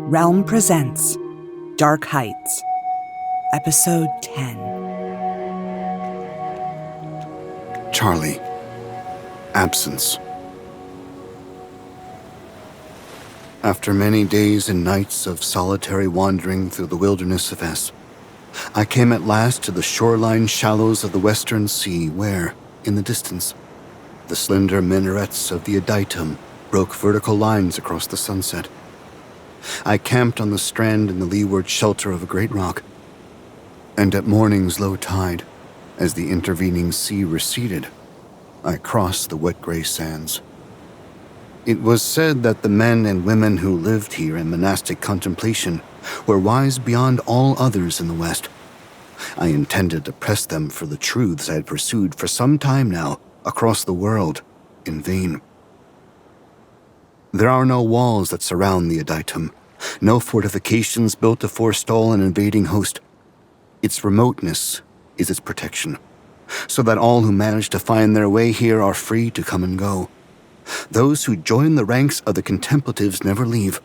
Realm presents Dark Heights, Episode 10. Charlie. Absence. After many days and nights of solitary wandering through the wilderness of Es, I came at last to the shoreline shallows of the western sea where, in the distance, the slender minarets of the Adytum broke vertical lines across the sunset. I camped on the strand in the leeward shelter of a great rock, and at morning's low tide, as the intervening sea receded, I crossed the wet gray sands. It was said that the men and women who lived here in monastic contemplation were wise beyond all others in the West. I intended to press them for the truths I had pursued for some time now across the world, in vain. There are no walls that surround the Adytum, no fortifications built to forestall an invading host. Its remoteness is its protection, so that all who manage to find their way here are free to come and go. Those who join the ranks of the contemplatives never leave.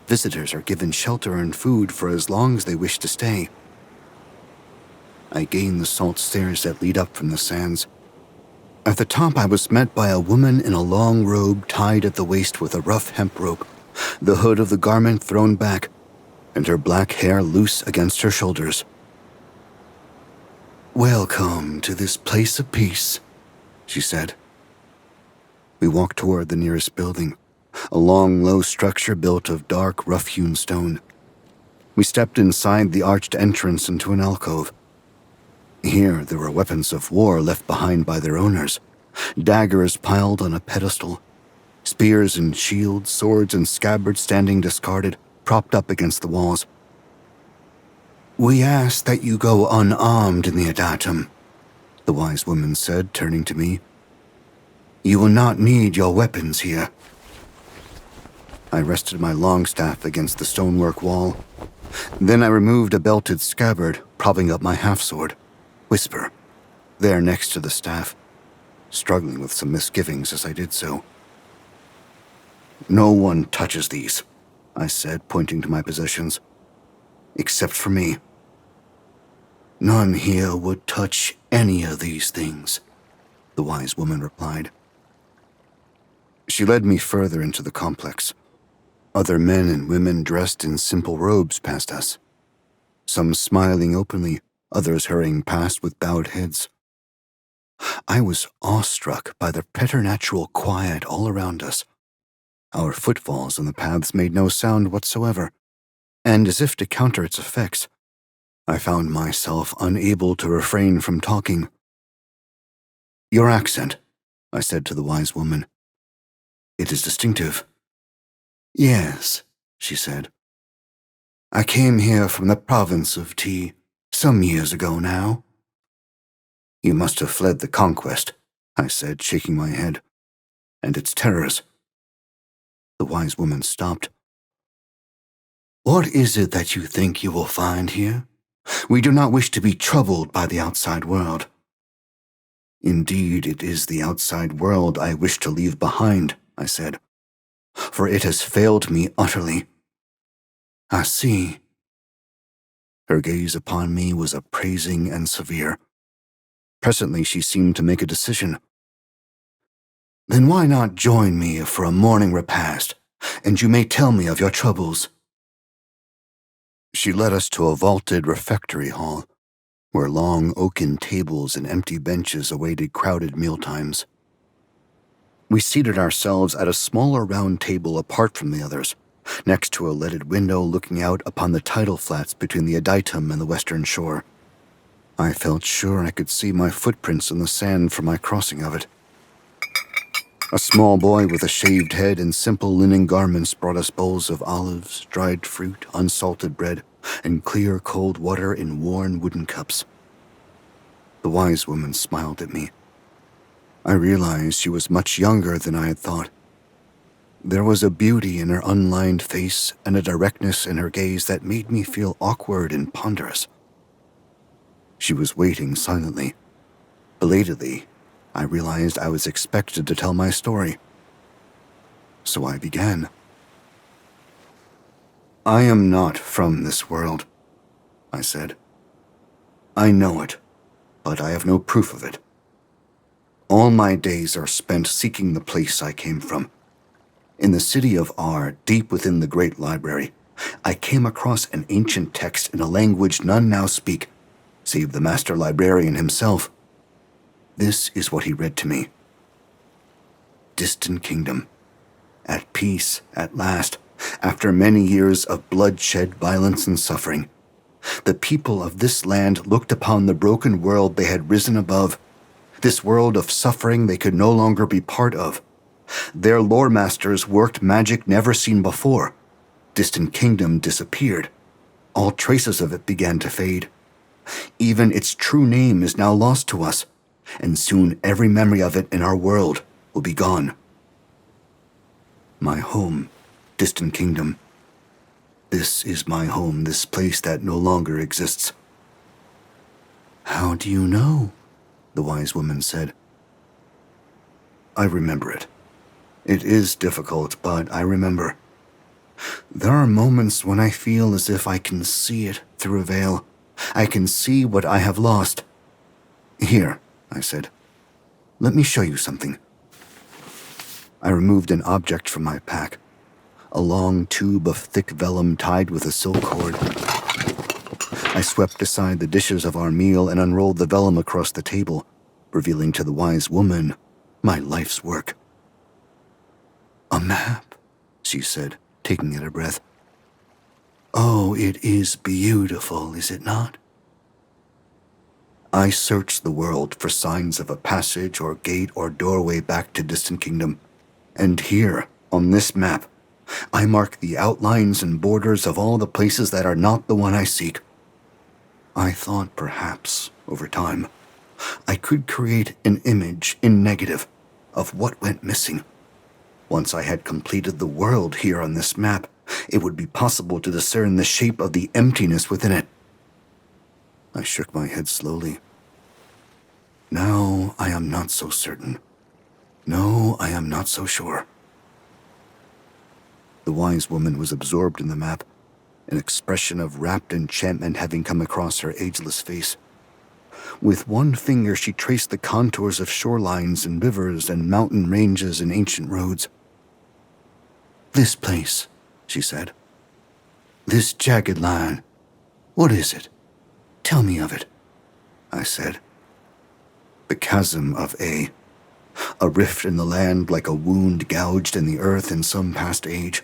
Visitors are given shelter and food for as long as they wish to stay. I gained the salt stairs that lead up from the sands. At the top, I was met by a woman in a long robe tied at the waist with a rough hemp rope, the hood of the garment thrown back, and her black hair loose against her shoulders. "Welcome to this place of peace," she said. We walked toward the nearest building, a long, low structure built of dark, rough-hewn stone. We stepped inside the arched entrance into an alcove. Here, there were weapons of war left behind by their owners, daggers piled on a pedestal, spears and shields, swords and scabbards standing discarded, propped up against the walls. "We ask that you go unarmed in the Adytum," the wise woman said, turning to me. "You will not need your weapons here." I rested my long staff against the stonework wall. Then I removed a belted scabbard, propping up my half-sword. Whisper, there next to the staff, struggling with some misgivings as I did so. "No one touches these," I said, pointing to my possessions. "Except for me." "None here would touch any of these things," the wise woman replied. She led me further into the complex. Other men and women dressed in simple robes passed us, some smiling openly, others hurrying past with bowed heads. I was awestruck by the preternatural quiet all around us. Our footfalls on the paths made no sound whatsoever, and as if to counter its effects, I found myself unable to refrain from talking. "Your accent," I said to the wise woman. "It is distinctive." "Yes," she said. "I came here from the province of T some years ago now." "You must have fled the conquest," I said, shaking my head, "and its terrors." The wise woman stopped. "What is it that you think you will find here? We do not wish to be troubled by the outside world." "Indeed, it is the outside world I wish to leave behind," I said, "for it has failed me utterly." "I see." Her gaze upon me was appraising and severe. Presently she seemed to make a decision. "Then why not join me for a morning repast, and you may tell me of your troubles?" She led us to a vaulted refectory hall, where long oaken tables and empty benches awaited crowded mealtimes. We seated ourselves at a smaller round table apart from the others, next to a leaded window looking out upon the tidal flats between the Adytum and the western shore. I felt sure I could see my footprints in the sand from my crossing of it. A small boy with a shaved head and simple linen garments brought us bowls of olives, dried fruit, unsalted bread, and clear cold water in worn wooden cups. The wise woman smiled at me. I realized she was much younger than I had thought. There was a beauty in her unlined face and a directness in her gaze that made me feel awkward and ponderous. She was waiting silently. Belatedly, I realized I was expected to tell my story. So I began. I am not from this world, I said. I know it, but I have no proof of it. All my days are spent seeking the place I came from. In the city of Ar, deep within the great library, I came across an ancient text in a language none now speak, save the master librarian himself. This is what he read to me. Distant kingdom. At peace, at last, after many years of bloodshed, violence, and suffering. The people of this land looked upon the broken world they had risen above, this world of suffering they could no longer be part of. Their lore masters worked magic never seen before. Distant kingdom disappeared. All traces of it began to fade. Even its true name is now lost to us, and soon every memory of it in our world will be gone. My home, distant kingdom. This is my home, this place that no longer exists. How do you know? The wise woman said. I remember it. It is difficult, but I remember. There are moments when I feel as if I can see it through a veil. I can see what I have lost. Here, I said. Let me show you something. I removed an object from my pack, a long tube of thick vellum tied with a silk cord. I swept aside the dishes of our meal and unrolled the vellum across the table, revealing to the wise woman my life's work. A map, she said, taking in a breath. Oh, it is beautiful, is it not? I searched the world for signs of a passage or gate or doorway back to Distant Kingdom. And here, on this map, I mark the outlines and borders of all the places that are not the one I seek. I thought perhaps, over time, I could create an image in negative of what went missing. Once I had completed the world here on this map, it would be possible to discern the shape of the emptiness within it. I shook my head slowly. Now I am not so certain. No, I am not so sure. The wise woman was absorbed in the map, an expression of rapt enchantment having come across her ageless face. With one finger she traced the contours of shorelines and rivers and mountain ranges and ancient roads. This place, she said. This jagged line. What is it? Tell me of it, I said. The chasm of A rift in the land like a wound gouged in the earth in some past age.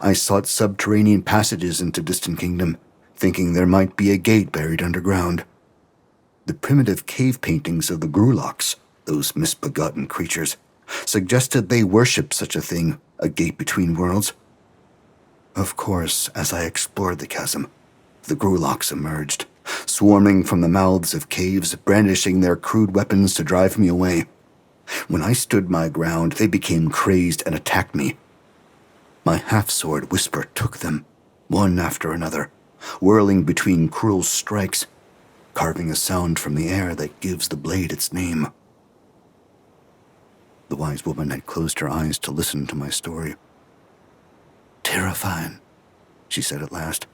I sought subterranean passages into Distant Kingdom, thinking there might be a gate buried underground. The primitive cave paintings of the Gruloks, those misbegotten creatures, suggested they worshipped such a thing, a gate between worlds. Of course, as I explored the chasm, the Gruloks emerged, swarming from the mouths of caves, brandishing their crude weapons to drive me away. When I stood my ground, they became crazed and attacked me. My half-sword whisper took them, one after another, whirling between cruel strikes, carving a sound from the air that gives the blade its name. The wise woman had closed her eyes to listen to my story. Terrifying, she said at last.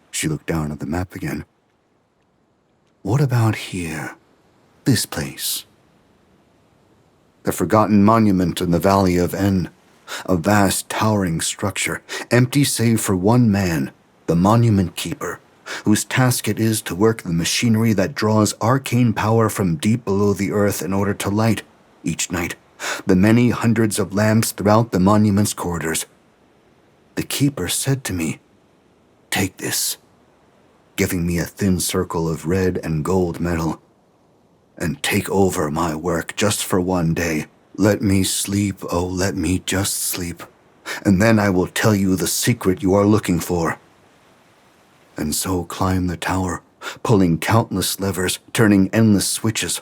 She looked down at the map again. What about here? This place? The forgotten monument in the valley of En, a vast towering structure, empty save for one man, the monument keeper, whose task it is to work the machinery that draws arcane power from deep below the earth in order to light, each night, the many hundreds of lamps throughout the monument's corridors. The keeper said to me, "Take this," giving me a thin circle of red and gold metal. "And take over my work just for one day. Let me sleep, oh, let me just sleep. And then I will tell you the secret you are looking for." And so climb the tower, pulling countless levers, turning endless switches.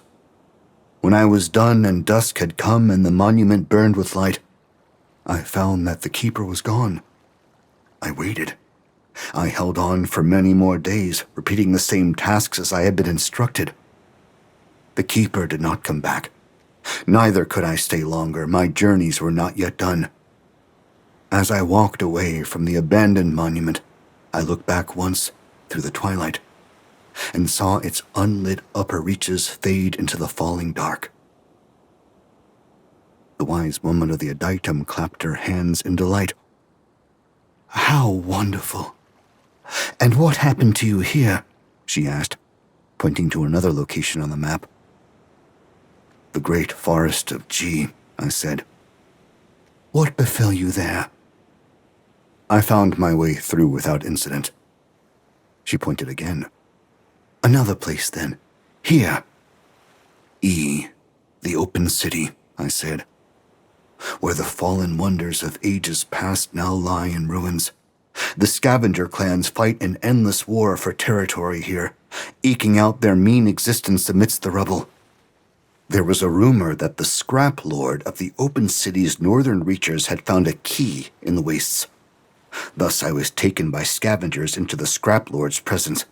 When I was done and dusk had come and the monument burned with light, I found that the keeper was gone. I waited. I held on for many more days, repeating the same tasks as I had been instructed. The keeper did not come back. Neither could I stay longer. My journeys were not yet done. As I walked away from the abandoned monument, I looked back once through the twilight and saw its unlit upper reaches fade into the falling dark. The wise woman of the Adaitum clapped her hands in delight. "How wonderful! And what happened to you here?" she asked, pointing to another location on the map. "The great forest of G," I said. "What befell you there?" "I found my way through without incident." She pointed again. "Another place, then. Here." "E, the open city," I said, "where the fallen wonders of ages past now lie in ruins. The scavenger clans fight an endless war for territory here, eking out their mean existence amidst the rubble. There was a rumor that the scrap lord of the open city's northern reaches had found a key in the wastes. Thus I was taken by scavengers into the scrap lord's presence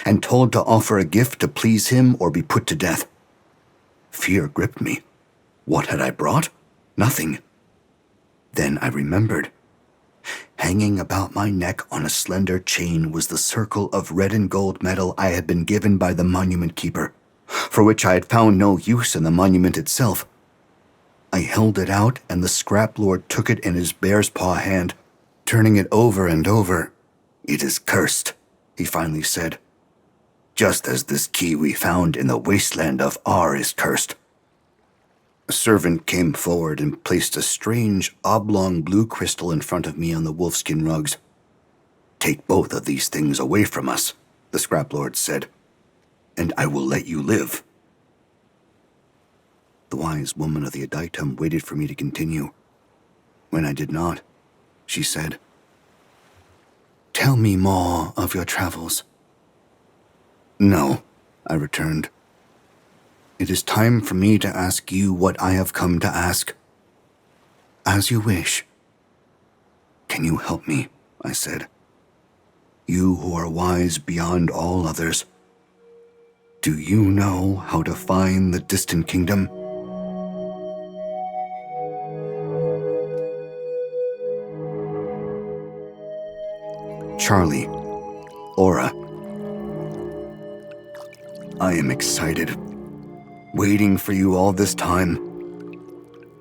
and told to offer a gift to please him or be put to death. Fear gripped me. What had I brought? Nothing. Then I remembered. Hanging about my neck on a slender chain was the circle of red and gold metal I had been given by the monument keeper, for which I had found no use in the monument itself. I held it out, and the scrap lord took it in his bear's paw hand, turning it over and over. "It is cursed," he finally said, "just as this key we found in the wasteland of R is cursed." A servant came forward and placed a strange, oblong blue crystal in front of me on the wolfskin rugs. "Take both of these things away from us," the scrap lord said, "and I will let you live." The wise woman of the Adaitum waited for me to continue. When I did not, she said, "Tell me more of your travels." "No," I returned. "It is time for me to ask you what I have come to ask." "As you wish." "Can you help me?" I said. "You who are wise beyond all others. Do you know how to find the distant kingdom?" Charlie, Aura. I am excited. Waiting for you all this time.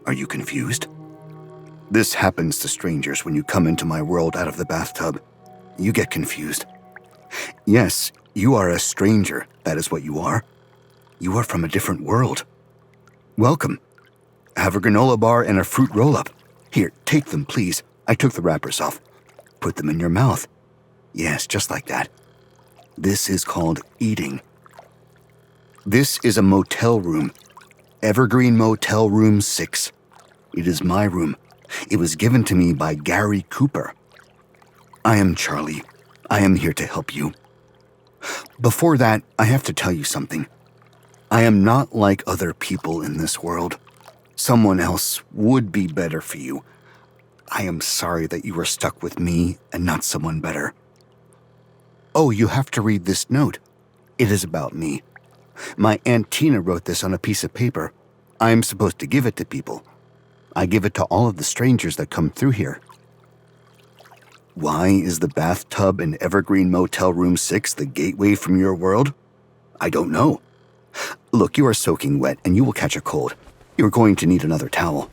Are you confused? This happens to strangers when you come into my world out of the bathtub. You get confused. Yes, you are a stranger, that is what you are. You are from a different world. Welcome. Have a granola bar and a fruit roll-up. Here, take them, please. I took the wrappers off. Put them in your mouth. Yes, just like that. This is called eating. This is a motel room. Evergreen Motel Room 6. It is my room. It was given to me by Gary Cooper. I am Charlie. I am here to help you. Before that, I have to tell you something. I am not like other people in this world. Someone else would be better for you. I am sorry that you are stuck with me and not someone better. Oh, you have to read this note. It is about me. My Aunt Tina wrote this on a piece of paper. I am supposed to give it to people. I give it to all of the strangers that come through here. Why is the bathtub in Evergreen Motel Room 6 the gateway from your world? I don't know. Look, you are soaking wet and you will catch a cold. You're going to need another towel.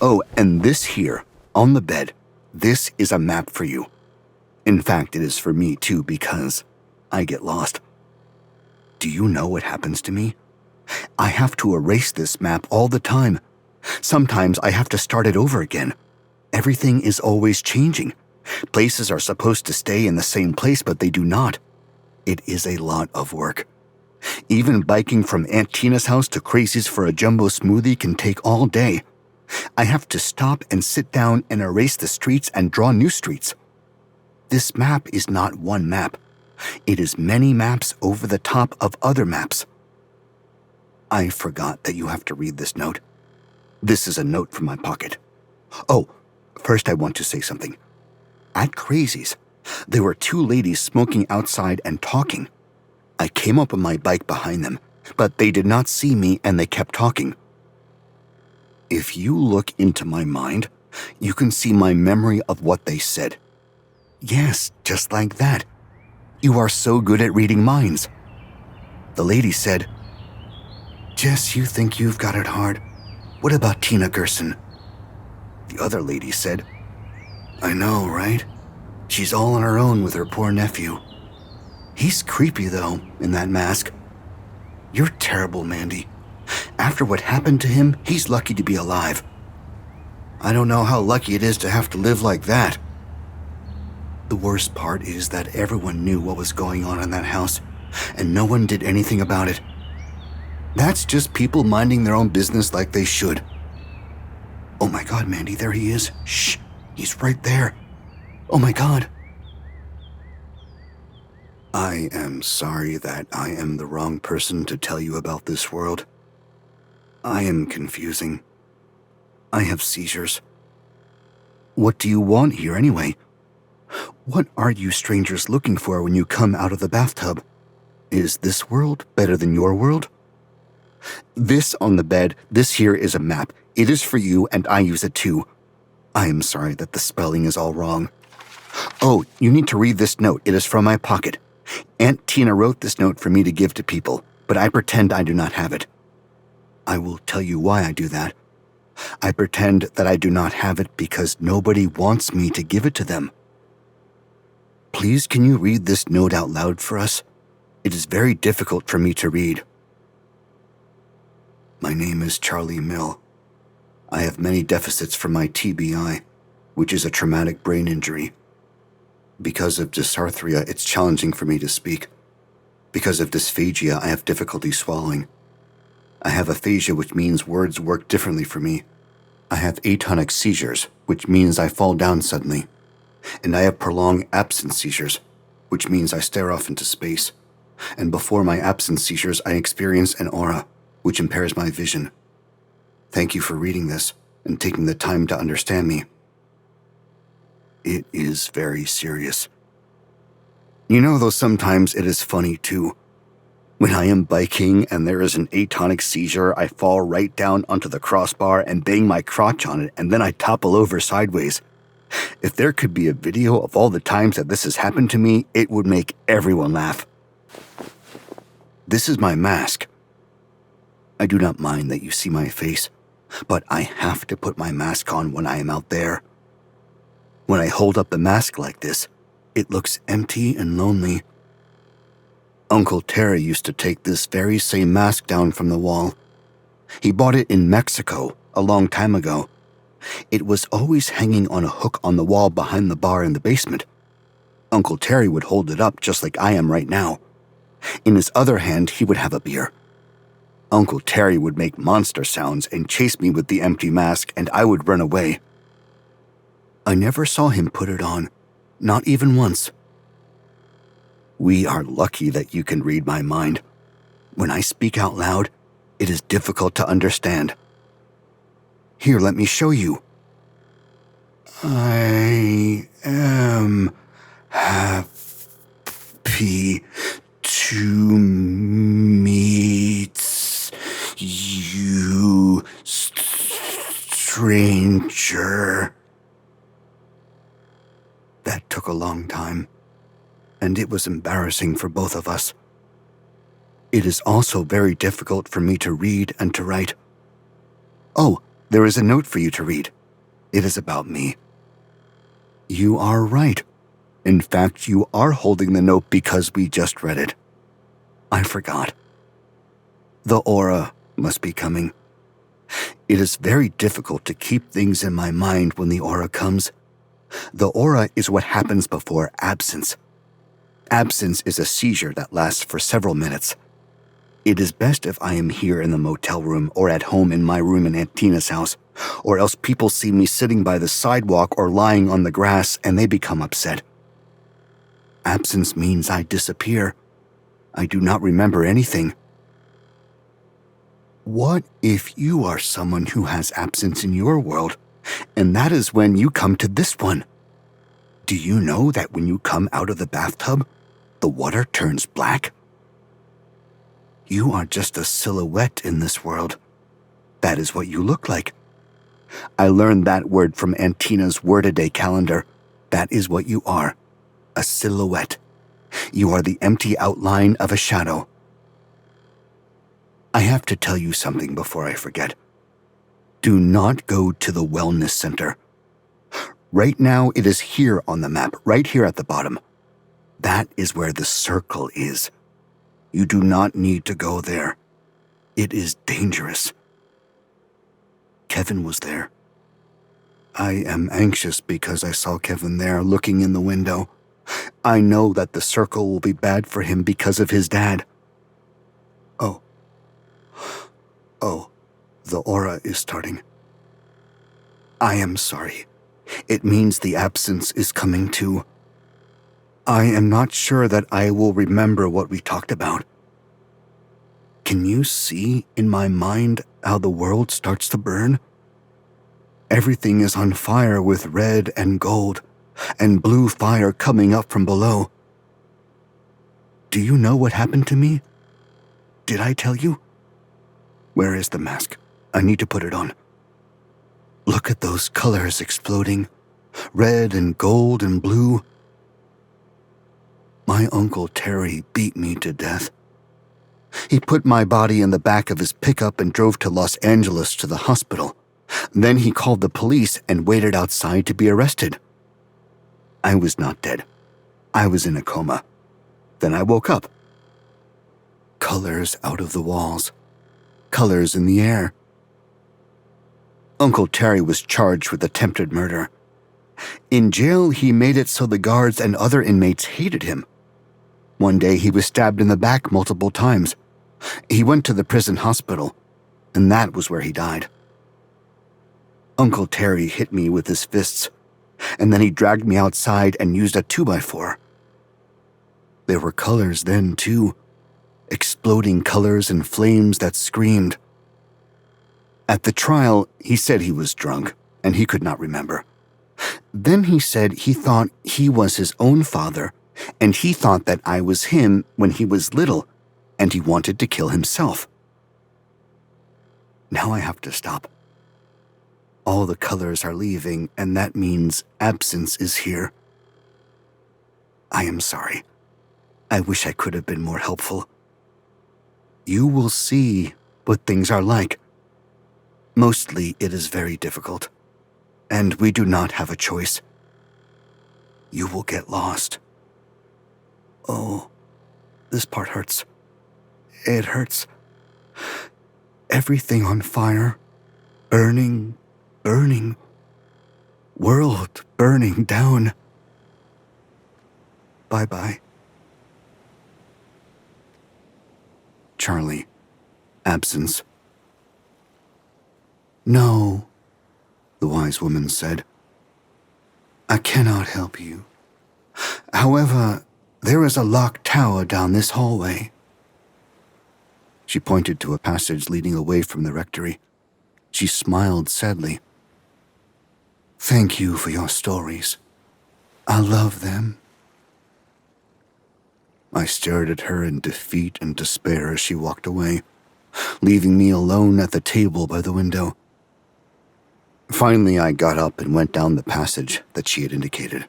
Oh, and this here, on the bed, this is a map for you. In fact, it is for me too because I get lost. Do you know what happens to me? I have to erase this map all the time. Sometimes I have to start it over again. Everything is always changing. Places are supposed to stay in the same place, but they do not. It is a lot of work. Even biking from Aunt Tina's house to Crazy's for a jumbo smoothie can take all day. I have to stop and sit down and erase the streets and draw new streets. This map is not one map. It is many maps over the top of other maps. I forgot that you have to read this note. This is a note from my pocket. Oh, first I want to say something. At Crazy's, there were two ladies smoking outside and talking. I came up on my bike behind them, but they did not see me and they kept talking. If you look into my mind, You can see my memory of what they said. Yes, just like that. You are so good at reading minds. The lady said, Jess, you think you've got it hard. What about Tina Gerson? The other lady said, I know, right? She's all on her own with her poor nephew. He's creepy, though, in that mask. You're terrible, Mandy. After what happened to him, he's lucky to be alive. I don't know how lucky it is to have to live like that. The worst part is that everyone knew what was going on in that house, and no one did anything about it. That's just people minding their own business like they should. Oh my God, Mandy, there he is. Shh, he's right there. Oh my God. I am sorry that I am the wrong person to tell you about this world. I am confusing. I have seizures. What do you want here anyway? What are you strangers looking for when you come out of the bathtub? Is this world better than your world? This on the bed, this here is a map. It is for you and I use it too. I am sorry that the spelling is all wrong. Oh, you need to read this note. It is from my pocket. Aunt Tina wrote this note for me to give to people, but I pretend I do not have it. I will tell you why I do that. I pretend that I do not have it because nobody wants me to give it to them. Please, can you read this note out loud for us? It is very difficult for me to read. My name is Charlie Mill. I have many deficits from my TBI, which is a traumatic brain injury. Because of dysarthria, it's challenging for me to speak. Because of dysphagia, I have difficulty swallowing. I have aphasia, which means words work differently for me. I have atonic seizures, which means I fall down suddenly. And I have prolonged absence seizures, which means I stare off into space. And before my absence seizures, I experience an aura, which impairs my vision. Thank you for reading this and taking the time to understand me. It is very serious. You know, though, sometimes it is funny, too. When I am biking and there is an atonic seizure, I fall right down onto the crossbar and bang my crotch on it, and then I topple over sideways. If there could be a video of all the times that this has happened to me, it would make everyone laugh. This is my mask. I do not mind that you see my face, but I have to put my mask on when I am out there. When I hold up the mask like this, it looks empty and lonely. Uncle Terry used to take this very same mask down from the wall. He bought it in Mexico a long time ago. It was always hanging on a hook on the wall behind the bar in the basement. Uncle Terry would hold it up just like I am right now. In his other hand, he would have a beer. Uncle Terry would make monster sounds and chase me with the empty mask, and I would run away. I never saw him put it on, not even once. We are lucky that you can read my mind. When I speak out loud, it is difficult to understand. Here, let me show you. I am happy to meet you, stranger. That took a long time, and it was embarrassing for both of us. It is also very difficult for me to read and to write. Oh, there is a note for you to read. It is about me. You are right. In fact, you are holding the note because we just read it. I forgot. The aura must be coming. It is very difficult to keep things in my mind when the aura comes. The aura is what happens before absence. Absence is a seizure that lasts for several minutes. It is best if I am here in the motel room or at home in my room in Aunt Tina's house, or else people see me sitting by the sidewalk or lying on the grass and they become upset. Absence means I disappear. I do not remember anything. What if you are someone who has absence in your world, and that is when you come to this one? Do you know that when you come out of the bathtub, the water turns black? You are just a silhouette in this world. That is what you look like. I learned that word from Antina's word-a-day calendar. That is what you are, a silhouette. You are the empty outline of a shadow. I have to tell you something before I forget. Do not go to the wellness center. Right now, it is here on the map, right here at the bottom. That is where the circle is. You do not need to go there. It is dangerous. Kevin was there. I am anxious because I saw Kevin there looking in the window. I know that the circle will be bad for him because of his dad. Oh, the aura is starting. I am sorry. It means the absence is coming too. I am not sure that I will remember what we talked about. Can you see in my mind how the world starts to burn? Everything is on fire with red and gold, and blue fire coming up from below. Do you know what happened to me? Did I tell you? Where is the mask? I need to put it on. Look at those colors exploding. Red and gold and blue. My Uncle Terry beat me to death. He put my body in the back of his pickup and drove to Los Angeles to the hospital. Then he called the police and waited outside to be arrested. I was not dead. I was in a coma. Then I woke up. Colors out of the walls. Colors in the air. Uncle Terry was charged with attempted murder. In jail, he made it so the guards and other inmates hated him. One day, he was stabbed in the back multiple times. He went to the prison hospital, and that was where he died. Uncle Terry hit me with his fists, and then he dragged me outside and used a 2x4. There were colors then, too. Exploding colors and flames that screamed. At the trial, he said he was drunk, and he could not remember. Then he said he thought he was his own father, and he thought that I was him when he was little, and he wanted to kill himself. Now I have to stop. All the colors are leaving, and that means absence is here. I am sorry. I wish I could have been more helpful. You will see what things are like. Mostly it is very difficult, and we do not have a choice. You will get lost. Oh, this part hurts. It hurts. Everything on fire, burning, burning. World burning down. Bye-bye. Charlie. Absence. No, the wise woman said. I cannot help you. However, there is a locked tower down this hallway. She pointed to a passage leading away from the rectory. She smiled sadly. Thank you for your stories. I love them. I stared at her in defeat and despair as she walked away, leaving me alone at the table by the window. Finally, I got up and went down the passage that she had indicated.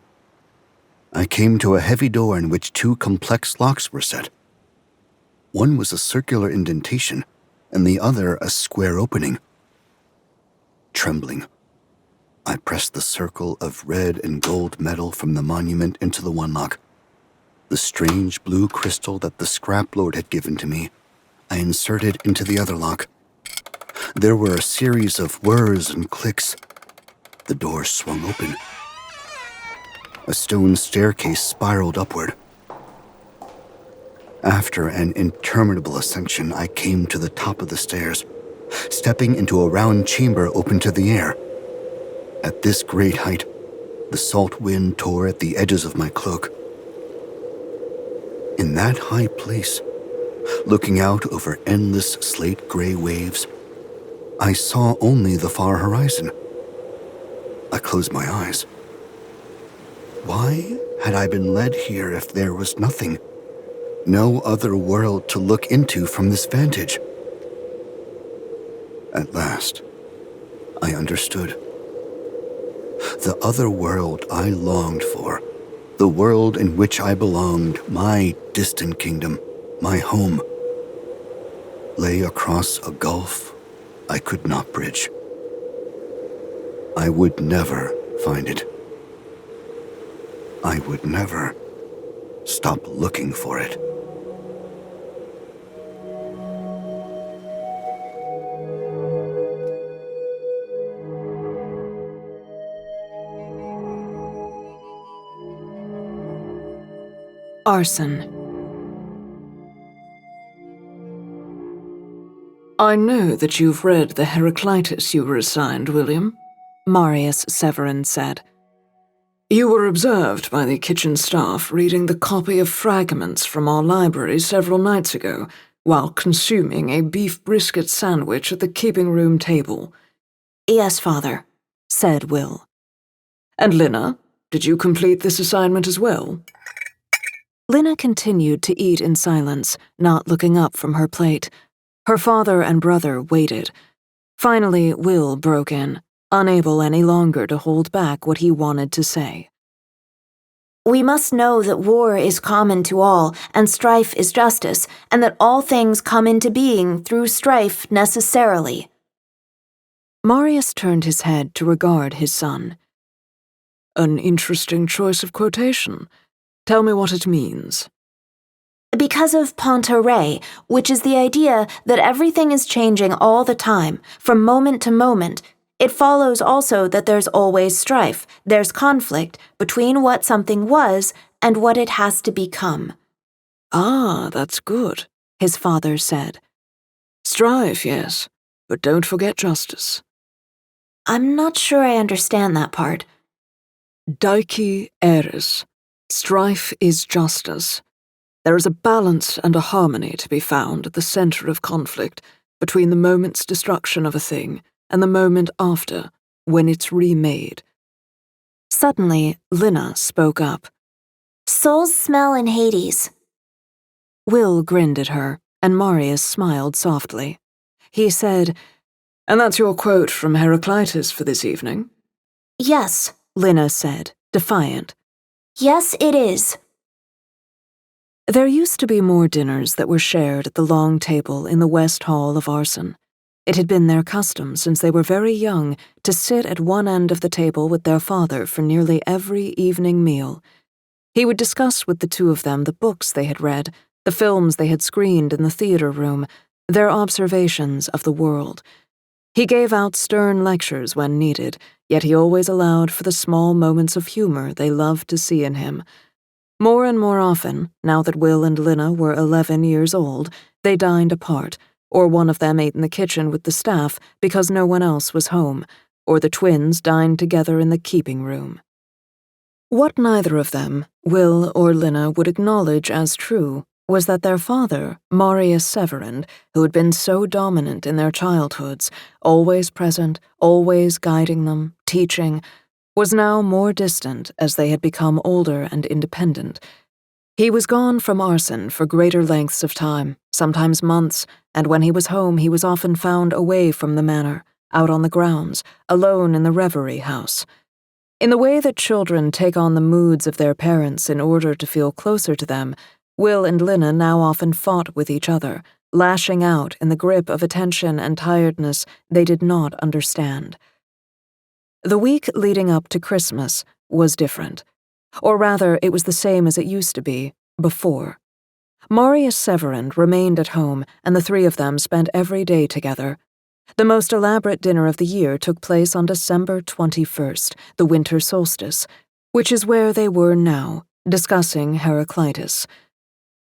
I came to a heavy door in which two complex locks were set. One was a circular indentation, and the other a square opening. Trembling, I pressed the circle of red and gold metal from the monument into the one lock. The strange blue crystal that the scrap lord had given to me, I inserted into the other lock. There were a series of whirs and clicks. The door swung open. A stone staircase spiraled upward. After an interminable ascension, I came to the top of the stairs, stepping into a round chamber open to the air. At this great height, the salt wind tore at the edges of my cloak. In that high place, looking out over endless slate-gray waves, I saw only the far horizon. I closed my eyes. Why had I been led here if there was nothing? No other world to look into from this vantage. At last, I understood. The other world I longed for, the world in which I belonged, my distant kingdom, my home, lay across a gulf I could not bridge. I would never find it. I would never stop looking for it. Arcyn. I know that you've read the Heraclitus you were assigned, William, Marius Severin said. You were observed by the kitchen staff reading the copy of fragments from our library several nights ago, while consuming a beef brisket sandwich at the keeping room table. Yes, Father, said Will. And Lina, did you complete this assignment as well? Lina continued to eat in silence, not looking up from her plate. Her father and brother waited. Finally, Will broke in, unable any longer to hold back what he wanted to say. We must know that war is common to all, and strife is justice, and that all things come into being through strife necessarily. Marius turned his head to regard his son. An interesting choice of quotation. Tell me what it means. Because of Panta Rei, which is the idea that everything is changing all the time, from moment to moment, it follows also that there's always strife, there's conflict between what something was and what it has to become. Ah, that's good, his father said. Strife, yes, but don't forget justice. I'm not sure I understand that part. Daiki eris. Strife is justice. There is a balance and a harmony to be found at the center of conflict between the moment's destruction of a thing and the moment after, when it's remade. Suddenly, Lina spoke up. Souls smell in Hades. Will grinned at her, and Marius smiled softly. He said, And that's your quote from Heraclitus for this evening? Yes, Lina said, defiant. Yes, it is. There used to be more dinners that were shared at the long table in the West Hall of Arcyn. It had been their custom since they were very young to sit at one end of the table with their father for nearly every evening meal. He would discuss with the two of them the books they had read, the films they had screened in the theater room, their observations of the world. He gave out stern lectures when needed, yet he always allowed for the small moments of humor they loved to see in him. More and more often, now that Will and Lina were 11 years old, they dined apart, or one of them ate in the kitchen with the staff because no one else was home, or the twins dined together in the keeping room. What neither of them, Will or Lina, would acknowledge as true was that their father, Marius Severin, who had been so dominant in their childhoods, always present, always guiding them, teaching, was now more distant as they had become older and independent. He was gone from Arcyn for greater lengths of time, sometimes months, and when he was home he was often found away from the manor, out on the grounds, alone in the reverie house. In the way that children take on the moods of their parents in order to feel closer to them, Will and Lina now often fought with each other, lashing out in the grip of attention and tiredness they did not understand. The week leading up to Christmas was different. Or rather, it was the same as it used to be, before. Marius Severin remained at home, and the three of them spent every day together. The most elaborate dinner of the year took place on December 21st, the winter solstice, which is where they were now, discussing Heraclitus.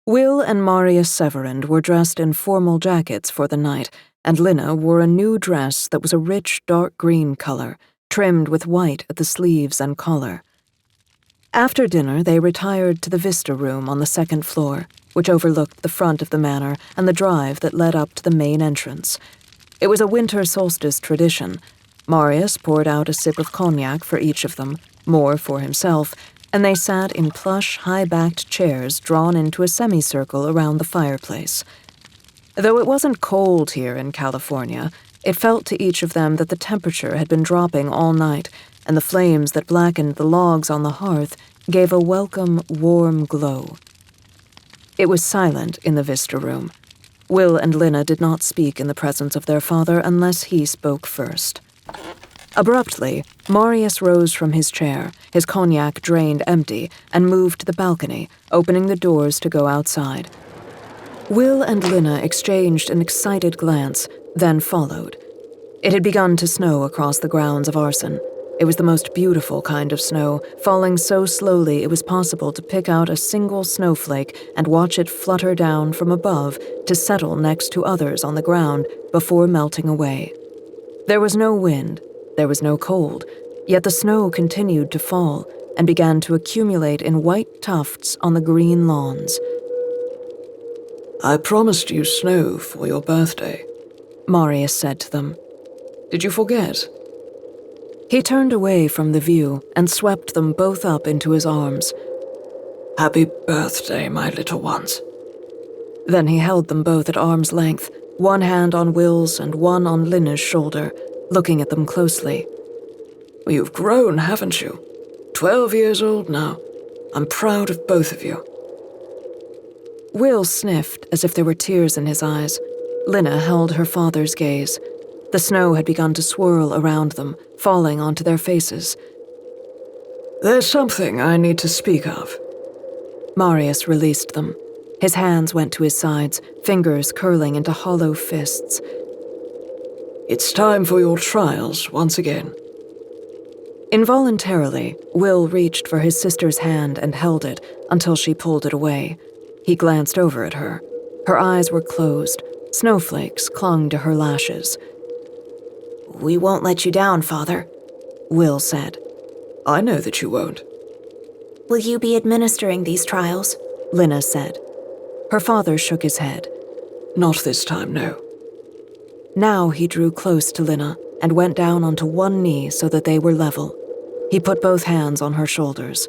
Will and Marius Severin were dressed in formal jackets for the night, and Lina wore a new dress that was a rich dark green color, trimmed with white at the sleeves and collar. After dinner, they retired to the vista room on the second floor, which overlooked the front of the manor and the drive that led up to the main entrance. It was a winter solstice tradition. Marius poured out a sip of cognac for each of them, more for himself, and they sat in plush, high-backed chairs drawn into a semicircle around the fireplace. Though it wasn't cold here in California, It felt to each of them that the temperature had been dropping all night, and the flames that blackened the logs on the hearth gave a welcome, warm glow. It was silent in the Vista room. Will and Lina did not speak in the presence of their father unless he spoke first. Abruptly, Marius rose from his chair, his cognac drained empty, and moved to the balcony, opening the doors to go outside. Will and Lina exchanged an excited glance, then followed. It had begun to snow across the grounds of Arcyn. It was the most beautiful kind of snow, falling so slowly it was possible to pick out a single snowflake and watch it flutter down from above to settle next to others on the ground before melting away. There was no wind, there was no cold, yet the snow continued to fall and began to accumulate in white tufts on the green lawns. "I promised you snow for your birthday," Marius said to them. "Did you forget?" He turned away from the view and swept them both up into his arms. "Happy birthday, my little ones." Then he held them both at arm's length, one hand on Will's and one on Lina's shoulder, looking at them closely. "You've grown, haven't you? 12 years old now. I'm proud of both of you." Will sniffed as if there were tears in his eyes. Lina held her father's gaze. The snow had begun to swirl around them, falling onto their faces. "There's something I need to speak of." Marius released them. His hands went to his sides, fingers curling into hollow fists. "It's time for your trials once again." Involuntarily, Will reached for his sister's hand and held it until she pulled it away. He glanced over at her. Her eyes were closed. Snowflakes clung to her lashes. "We won't let you down, Father," Will said. "I know that you won't." "Will you be administering these trials?" Lina said. Her father shook his head. "Not this time, no." Now he drew close to Lina and went down onto one knee so that they were level. He put both hands on her shoulders.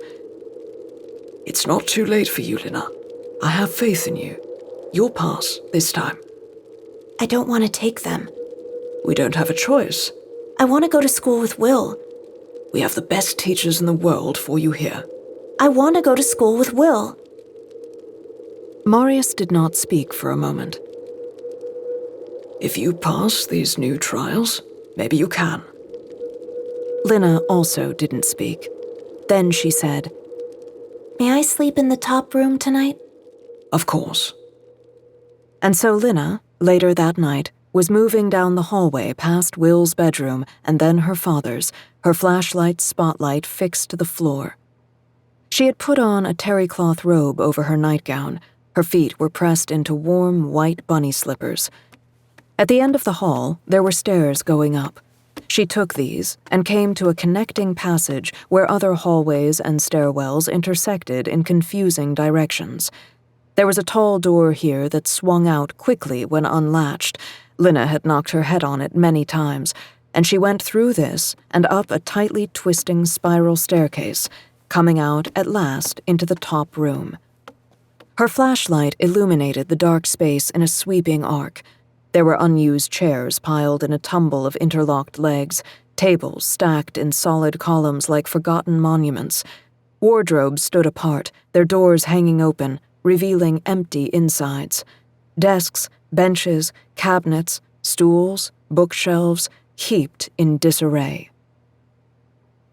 "It's not too late for you, Lina. I have faith in you. You'll pass this time." "I don't want to take them. "We don't have a choice. I want to go to school with Will. We have the best teachers in the world for you here." I want to go to school with Will." Marius did not speak for a moment. "If you pass these new trials, maybe you can." Lina also didn't speak. Then she said, "May I sleep in the top room tonight?" "Of course." And so Lina, later that night, was moving down the hallway past Will's bedroom and then her father's, her flashlight spotlight fixed to the floor. She had put on a terry-cloth robe over her nightgown. Her feet were pressed into warm, white bunny slippers. At the end of the hall, there were stairs going up. She took these and came to a connecting passage where other hallways and stairwells intersected in confusing directions. There was a tall door here that swung out quickly when unlatched. Lina had knocked her head on it many times, and she went through this and up a tightly twisting spiral staircase, coming out at last into the top room. Her flashlight illuminated the dark space in a sweeping arc. There were unused chairs piled in a tumble of interlocked legs, tables stacked in solid columns like forgotten monuments. Wardrobes stood apart, their doors hanging open, revealing empty insides. Desks, benches, cabinets, stools, bookshelves, heaped in disarray.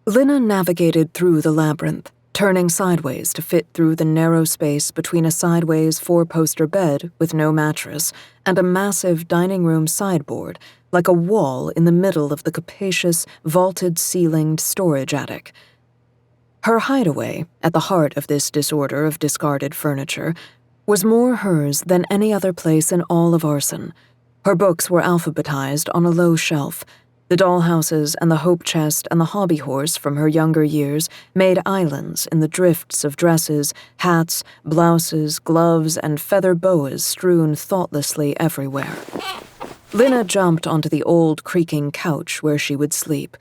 Lina navigated through the labyrinth, turning sideways to fit through the narrow space between a sideways four-poster bed with no mattress and a massive dining room sideboard, like a wall in the middle of the capacious, vaulted-ceilinged storage attic. Her hideaway, at the heart of this disorder of discarded furniture, was more hers than any other place in all of Arcyn. Her books were alphabetized on a low shelf. The dollhouses and the hope chest and the hobby horse from her younger years made islands in the drifts of dresses, hats, blouses, gloves, and feather boas strewn thoughtlessly everywhere. Lina jumped onto the old creaking couch where she would sleep.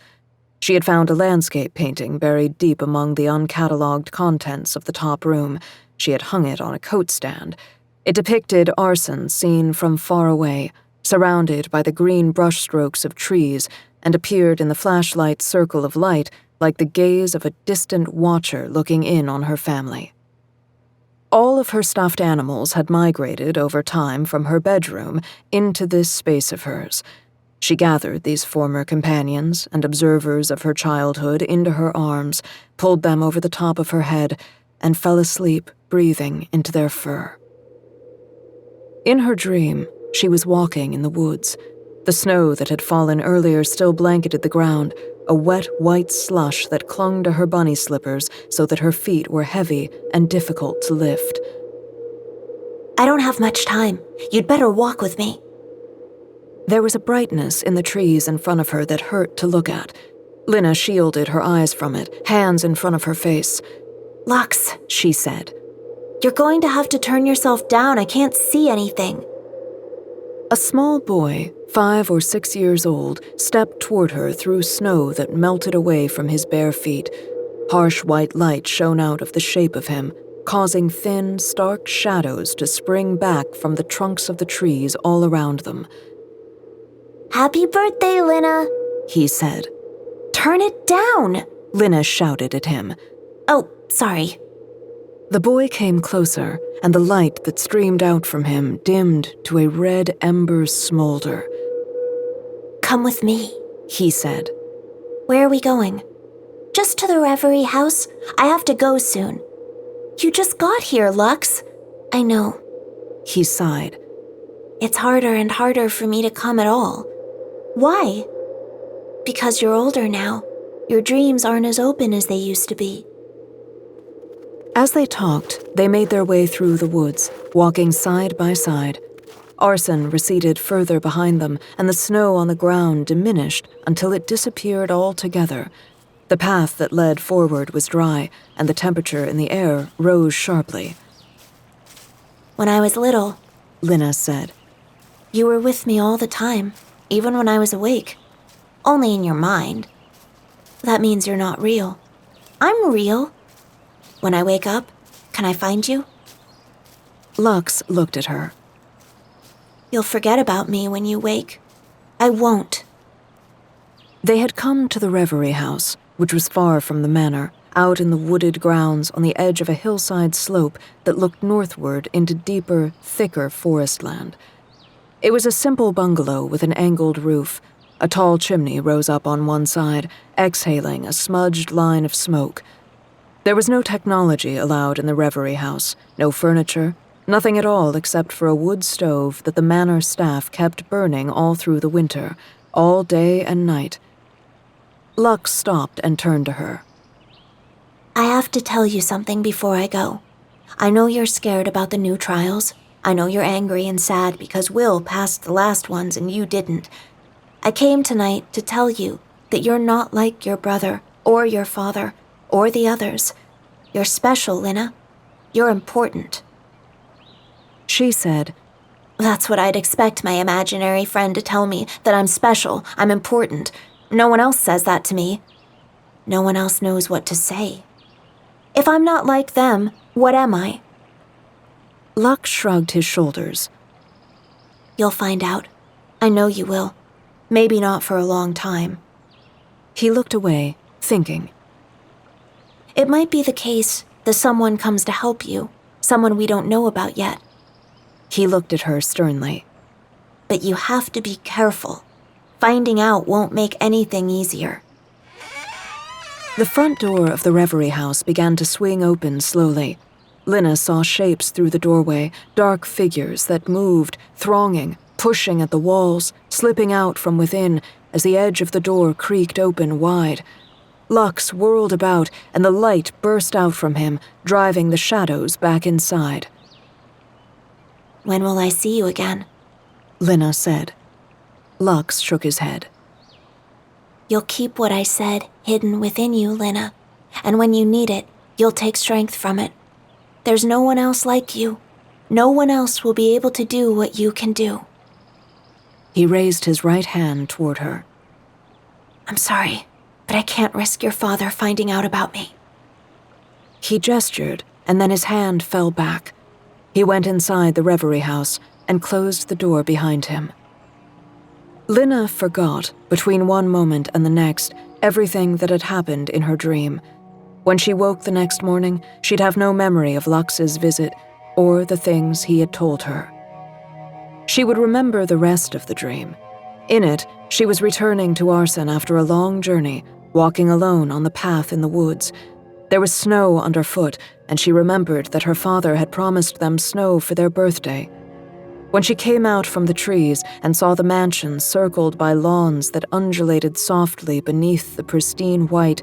She had found a landscape painting buried deep among the uncatalogued contents of the top room. She had hung it on a coat stand. It depicted Arcyn seen from far away, surrounded by the green brushstrokes of trees, and appeared in the flashlight's circle of light like the gaze of a distant watcher looking in on her family. All of her stuffed animals had migrated over time from her bedroom into this space of hers. She gathered these former companions and observers of her childhood into her arms, pulled them over the top of her head, and fell asleep breathing into their fur. In her dream, she was walking in the woods. The snow that had fallen earlier still blanketed the ground, a wet white slush that clung to her bunny slippers so that her feet were heavy and difficult to lift. I don't have much time. You'd better walk with me. There was a brightness in the trees in front of her that hurt to look at. Lina shielded her eyes from it, hands in front of her face. Lux, She said. you're going to have to turn yourself down. I can't see anything. A small boy, 5 or 6 years old, stepped toward her through snow that melted away from his bare feet. Harsh white light shone out of the shape of him, causing thin, stark shadows to spring back from the trunks of the trees all around them. Happy birthday, Lina, He said. Turn it down. Lina shouted at him. Oh, sorry. The boy came closer, and the light that streamed out from him dimmed to a red ember smolder. Come with me, He said. Where are we going? Just to the Reverie House. I have to go soon. You just got here, Lux. I know. He sighed. It's harder and harder for me to come at all. Why? Because you're older now. Your dreams aren't as open as they used to be. As they talked, they made their way through the woods, walking side by side. Arcyn receded further behind them, and the snow on the ground diminished until it disappeared altogether. The path that led forward was dry, and the temperature in the air rose sharply. When I was little, Lina said. you were with me all the time, even when I was awake. Only in your mind. That means you're not real. I'm real. When I wake up, can I find you? Lux looked at her. You'll forget about me when you wake. I won't. They had come to the Reverie House, which was far from the manor, out in the wooded grounds on the edge of a hillside slope that looked northward into deeper, thicker forest land. It was a simple bungalow with an angled roof. A tall chimney rose up on one side, exhaling a smudged line of smoke. There was no technology allowed in the Reverie House, no furniture, nothing at all except for a wood stove that the manor staff kept burning all through the winter, all day and night. Lux stopped and turned to her. I have to tell you something before I go. I know you're scared about the new trials. I know you're angry and sad because Will passed the last ones and you didn't. I came tonight to tell you that you're not like your brother or your father or the others. You're special, Lina. You're important. She said, That's what I'd expect my imaginary friend to tell me, that I'm special, I'm important. No one else says that to me. No one else knows what to say. If I'm not like them, what am I? Lux shrugged his shoulders. You'll find out. I know you will. Maybe not for a long time. He looked away, thinking. It might be the case that someone comes to help you, someone we don't know about yet. He looked at her sternly. But you have to be careful. Finding out won't make anything easier. The front door of the Reverie House began to swing open slowly. Lina saw shapes through the doorway, dark figures that moved, thronging, pushing at the walls, slipping out from within as the edge of the door creaked open wide. Lux whirled about, and the light burst out from him, driving the shadows back inside. When will I see you again? Lina said. Lux shook his head. You'll keep what I said hidden within you, Lina. And when you need it, you'll take strength from it. There's no one else like you. No one else will be able to do what you can do. He raised his right hand toward her. I'm sorry, but I can't risk your father finding out about me. He gestured, and then his hand fell back. He went inside the Reverie House and closed the door behind him. Lina forgot, between one moment and the next, everything that had happened in her dream. When she woke the next morning, she'd have no memory of Lux's visit or the things he had told her. She would remember the rest of the dream. In it, she was returning to Arcyn after a long journey, walking alone on the path in the woods. There was snow underfoot, and she remembered that her father had promised them snow for their birthday. When she came out from the trees and saw the mansion circled by lawns that undulated softly beneath the pristine white,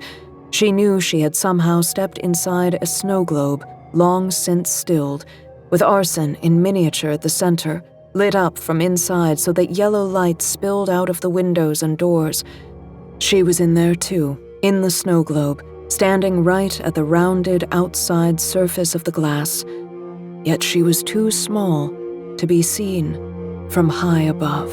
she knew she had somehow stepped inside a snow globe, long since stilled, with Arcyn in miniature at the center, lit up from inside so that yellow light spilled out of the windows and doors. She was in there too, in the snow globe, standing right at the rounded outside surface of the glass. Yet she was too small to be seen from high above.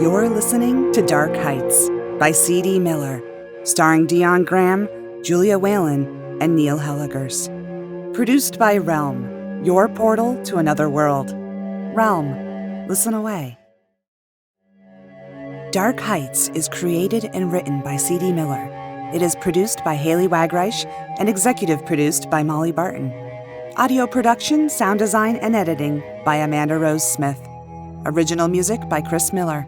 You're listening to Dark Heights by C.D. Miller, starring Dion Graham, Julia Whalen, and Neil Helligers. Produced by Realm, your portal to another world. Realm, listen away. Dark Heights is created and written by C.D. Miller. It is produced by Haley Wagreich and executive produced by Molly Barton. Audio production, sound design, and editing by Amanda Rose Smith. Original music by Chris Miller.